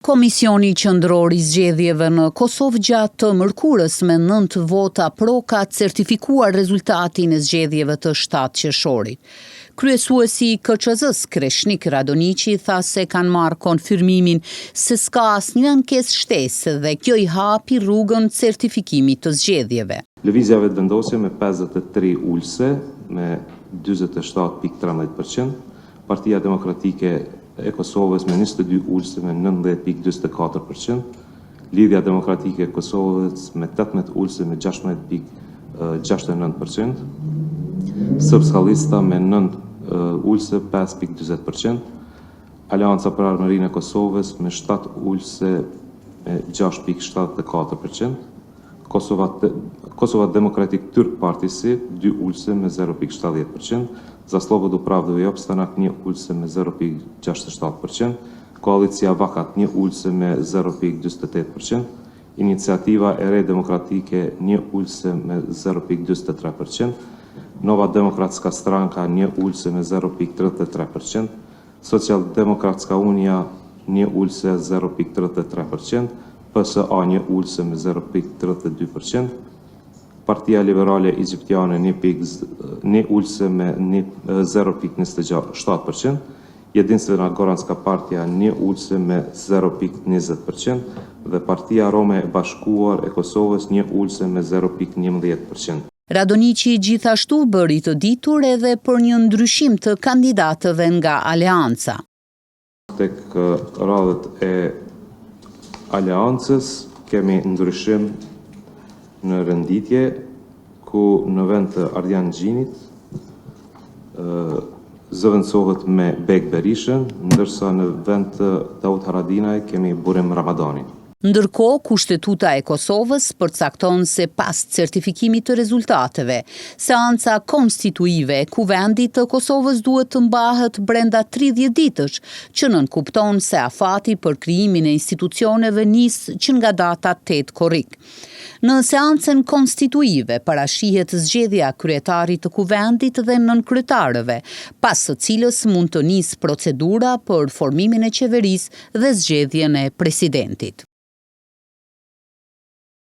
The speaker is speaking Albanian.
Komisioni Qendror i Zgjedhjeve në Kosovë gjatë të mërkurës me 9 vota pro ka certifikuar rezultatin e zgjedhjeve të 7 qershorit. Kryesuesi i KQZ-s Kreshnik Radoniqi tha se kanë marrë konfirmimin se s'ka asnjë ankesë shtesë dhe kjo i hapi rrugën certifikimit të zgjedhjeve. Lëvizja vetëvendosje me 53 ulëse me 47.13%, Partia Demokratike e Kosovës me 22 ulëse me 19.24%, Lidhja Demokratike e Kosovës me 18 ulëse me 16.69%, Srpska me 9 ulëse 5.20%, Aleanca për Armërinë e Kosovës me 7 ulëse me 6.74%, Kosova Demokratik Turk Partisi 2 ulëse me 0.70%, Za Slobodu Pravdu i Opstanak 1 ulëse me 0.67%, Koalicia Vakat 1 ulëse me 0.48%, Iniciativa e Re Demokratike 1 ulëse me 0.23%, Nova Demokratska Stranka 1 ulëse me 0.33%, Socijaldemokratska Unija 1 ulëse 0.33%, PSA 1 ulëse me 0.32%, Partia Liberale Egjiptiane 1 ulëse me 0.27%, Jedinstvena Goranska Partija 1 ulëse me 0.20% dhe Partia Rome e Bashkuar e Kosovës 1 ulëse me 0.11%. Radoniqi gjithashtu bëri të ditur edhe për një ndryshim të kandidatëve nga Aleanca. Tek radhët e Aleancës kemi ndryshim në renditje ku në vend të Ardian Gjinit zëvendësohet me Bek Berishën, ndërsa në vend të Daud Haradinaj kemi Burim Ramadanin. Ndërkohë, Kushtetuta e Kosovës përcakton se pas certifikimit të rezultateve, seanca konstituive e Kuvendit të Kosovës duhet të mbahet brenda 30 ditësh, që nënkupton se afati për krijimin e institucioneve nis që nga data 8 korrik. Në seancën konstituive parashihet zgjedhja kryetarit të Kuvendit dhe nënkryetarëve, pas së cilës mund të nisë procedura për formimin e qeverisë dhe zgjedhjen e presidentit.